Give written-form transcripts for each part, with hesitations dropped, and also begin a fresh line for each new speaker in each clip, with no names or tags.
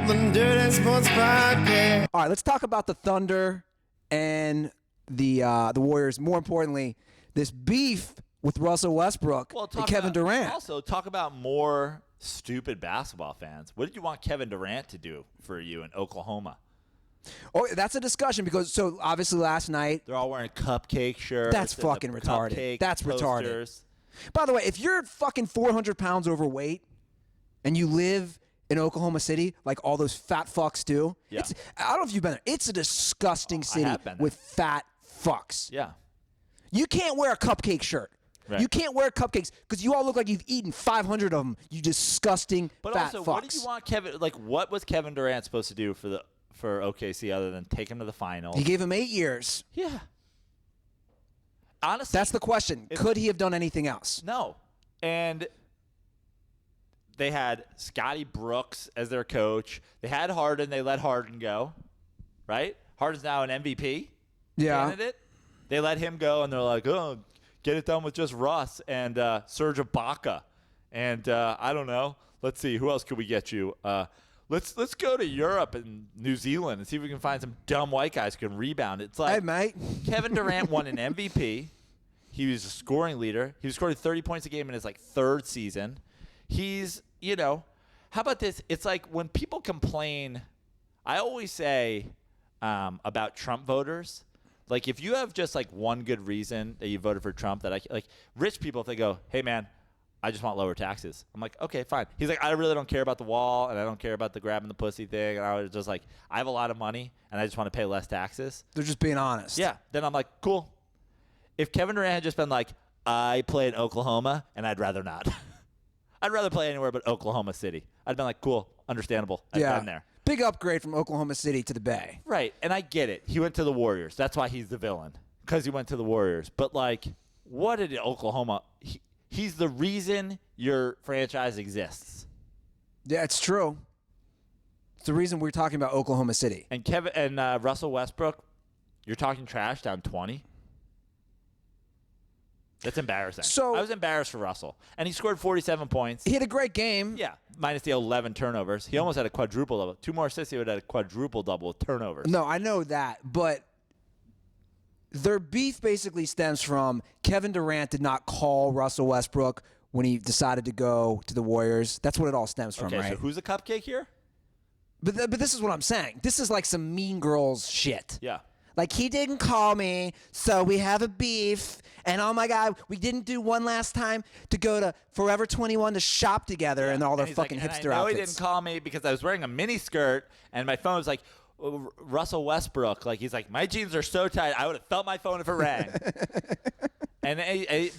The Dirty Sports Podcast.
All right, let's talk about the Thunder and the Warriors. More importantly, this beef with Russell Westbrook and Kevin Durant.
Also, talk about more stupid basketball fans. What did you want Kevin Durant to do for you in Oklahoma?
Oh, that's a discussion because so obviously last night
They're all wearing cupcake shirts.
That's fucking retarded. That's retarded. By the way, if you're fucking 400 pounds overweight and you live in Oklahoma City like all those fat fucks do,
Yeah.
I don't know if you've been there. It's a disgusting city with fat fucks.
Yeah.
You can't wear a cupcake shirt.
Right.
You can't wear cupcakes because you all look like you've eaten 500 of them. You disgusting
But
fat
also,
fucks.
what did you want Kevin? Like, what was Kevin Durant supposed to do for OKC other than take him to the finals?
He gave him 8 years.
Yeah. Honestly,
That's the question. Could he have done anything else?
No. And they had Scotty Brooks as their coach. They had Harden. They let Harden go. Right? Harden's now an MVP candidate. They let him go, and they're like, oh, get it done with just Russ and Serge Ibaka. And I don't know. Let's see. Who else could we get you? Let's go to Europe and New Zealand and see if we can find some dumb white guys who can rebound. It's like,
Hey, mate.
Kevin Durant won an MVP. He was a scoring leader. He was scoring 30 points a game in his third season. He's, how about this? It's like when people complain, I always say about Trump voters, like if you have just one good reason that you voted for Trump, that rich people, if they go, hey man, I just want lower taxes. I'm like, okay, fine. He's like, I really don't care about the wall and I don't care about the grabbing the pussy thing. And I was just like, I have a lot of money and I just want to pay less taxes.
They're just being honest.
Yeah. Then I'm like, cool. If Kevin Durant had just been like, I play in Oklahoma and I'd rather not. I'd rather play anywhere but Oklahoma City. I'd been like, cool, understandable. I've been there.
Big upgrade from Oklahoma City to the Bay.
Right. And I get it. He went to the Warriors. That's why he's the villain, because he went to the Warriors. But what did Oklahoma he's the reason your franchise exists.
Yeah, it's true. It's the reason we're talking about Oklahoma City.
And Russell Westbrook, you're talking trash down 20. That's embarrassing.
So
I was embarrassed for Russell. And he scored 47 points.
He had a great game.
Yeah, minus the 11 turnovers. He almost had a quadruple double. 2 more assists, he would have had a quadruple double with turnovers.
No, I know that, but their beef basically stems from Kevin Durant did not call Russell Westbrook when he decided to go to the Warriors. That's what it all stems from,
okay,
right?
So who's the cupcake here?
But this is what I'm saying. This is like some Mean Girls shit.
Yeah.
Like, he didn't call me, so we have a beef. And, oh, my God, we didn't do one last time to go to Forever 21 to shop together and all the fucking hipster
I know
outfits.
he didn't call me because I was wearing a mini skirt, and my phone was like, Russell Westbrook. He's like, my jeans are so tight, I would have felt my phone if it rang.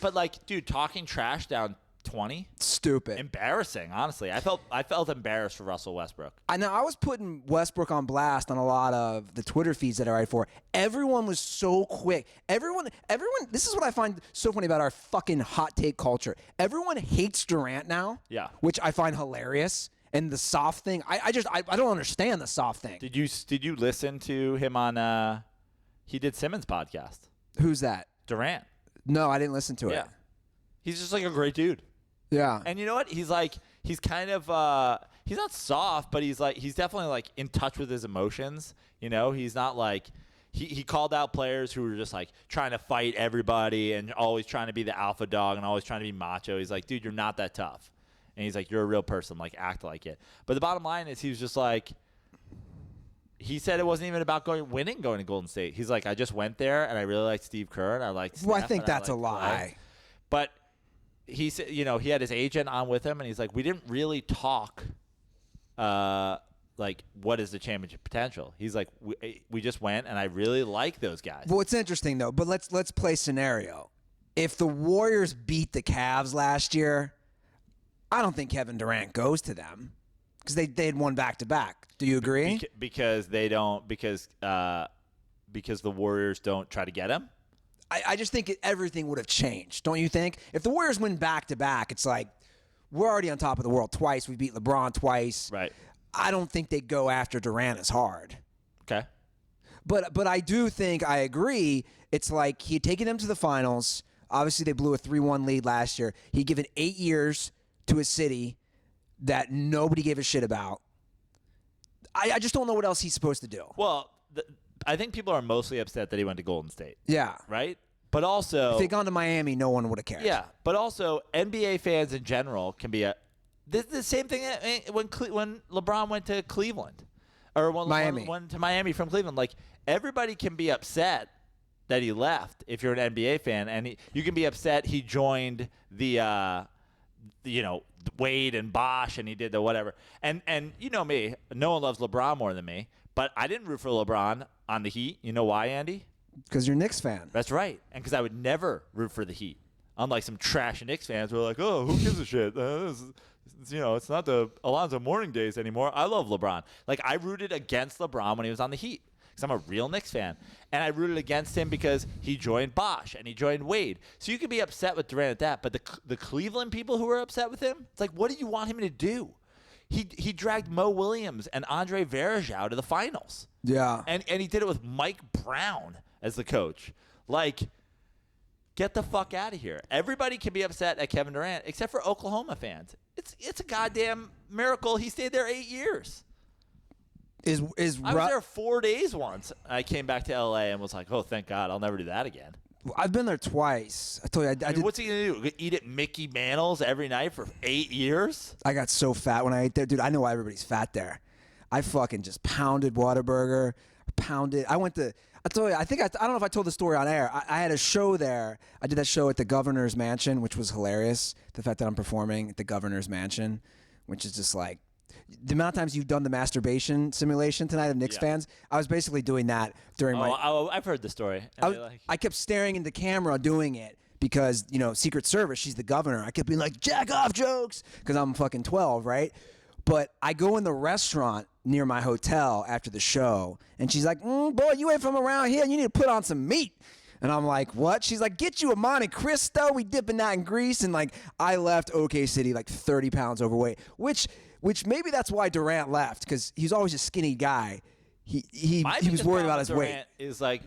But, dude, talking trash down 20?
Stupid.
Embarrassing, honestly. I felt embarrassed for Russell Westbrook.
I know. I was putting Westbrook on blast on a lot of the Twitter feeds that I write for. Everyone was so quick. Everyone. This is what I find so funny about our fucking hot take culture. Everyone hates Durant now.
Yeah.
Which I find hilarious. And the soft thing, I don't understand the soft thing.
Did you listen to him on? He did Simmons' podcast.
Who's that?
Durant.
No, I didn't listen to it.
Yeah. He's just a great dude.
Yeah.
And you know what? He's kind of he's not soft, but he's definitely in touch with his emotions. He's not he called out players who were just trying to fight everybody and always trying to be the alpha dog and always trying to be macho. He's like, dude, you're not that tough. And he's like, you're a real person, act like it. But the bottom line is he was just he said it wasn't even about winning going to Golden State. He's like, I just went there and I really liked Steve Kerr and I liked Steph.
Well, I think that's a lie.
Clay. But he said, he had his agent on with him, and he's like, we didn't really talk, what is the championship potential? He's like, we just went, and I really like those guys.
Well, it's interesting though. But let's play scenario. If the Warriors beat the Cavs last year, I don't think Kevin Durant goes to them because they had won back to back. Do you agree?
Because they don't. Because the Warriors don't try to get him.
I just think everything would have changed, don't you think? If the Warriors win back-to-back, it's like we're already on top of the world twice. We beat LeBron twice.
Right.
I don't think they go after Durant as hard.
Okay.
But I do think, I agree, it's like he had taken them to the finals. Obviously, they blew a 3-1 lead last year. He'd given 8 years to a city that nobody gave a shit about. I just don't know what else he's supposed to do.
Well, I think people are mostly upset that he went to Golden State.
Yeah.
Right? But also,
if he'd gone to Miami, no one would have cared.
Yeah, but also NBA fans in general can be the same thing when LeBron went to Cleveland, or when
Miami
went to Miami from Cleveland. Like, everybody can be upset that he left if you're an NBA fan, and you can be upset he joined the Wade and Bosh, and he did the whatever. And you know me, no one loves LeBron more than me, but I didn't root for LeBron on the Heat. You know why, Andy?
Because you're a Knicks fan.
That's right. And because I would never root for the Heat. Unlike some trash Knicks fans who are like, oh, who gives a shit? It's not the Alonzo Mourning days anymore. I love LeBron. Like, I rooted against LeBron when he was on the Heat because I'm a real Knicks fan. And I rooted against him because he joined Bosh and he joined Wade. So you can be upset with Durant at that. But the Cleveland people who are upset with him, it's like, what do you want him to do? He dragged Mo Williams and Andre Varejao to the finals.
Yeah.
And he did it with Mike Brown as the coach. Like, get the fuck out of here. Everybody can be upset at Kevin Durant except for Oklahoma fans. It's a goddamn miracle he stayed there 8 years. I was there 4 days once. I came back to L.A. and was like, oh, thank God, I'll never do that again.
I've been there twice. I told you, I did.
What's he going to do? Eat at Mickey Mantle's every night for 8 years?
I got so fat when I ate there. Dude, I know why everybody's fat there. I fucking just pounded Whataburger. I told you, I don't know if I told the story on air. I had a show there. I did that show at the Governor's Mansion, which was hilarious. The fact that I'm performing at the Governor's Mansion, which is just like, the amount of times you've done the masturbation simulation tonight of Knicks fans, I was basically doing that during my...
I've heard the story.
I kept staring into the camera doing it because, Secret Service, she's the governor. I kept being like, jack off jokes, because I'm fucking 12, right? But I go in the restaurant near my hotel after the show, and she's like, boy, you ain't from around here. You need to put on some meat. And I'm like, what? She's like, get you a Monte Cristo. We dipping that in grease. And, like, I left OK City like 30 pounds overweight, which maybe that's why Durant left, because he's always a skinny guy. He was worried about his weight.
Is like,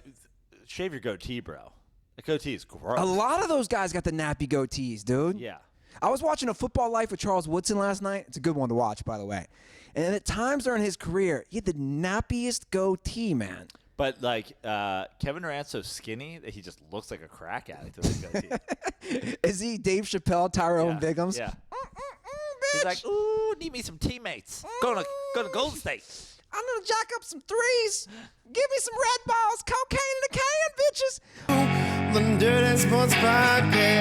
shave your goatee, bro. The goatee is gross.
A lot of those guys got the nappy goatees, dude.
Yeah.
I was watching A Football Life with Charles Woodson last night. It's a good one to watch, by the way. And at times during his career, he had the nappiest goatee, man.
But, like, Kevin Durant's so skinny that he just looks like a crack addict with his goatee.
Is he Dave Chappelle, Tyrone Biggums?
Yeah.
Bitch.
He's like, ooh, need me some teammates. Go to Golden State.
I'm going to jack up some threes. Give me some red balls. Cocaine in the can, bitches.
The Dirty Sports Podcast.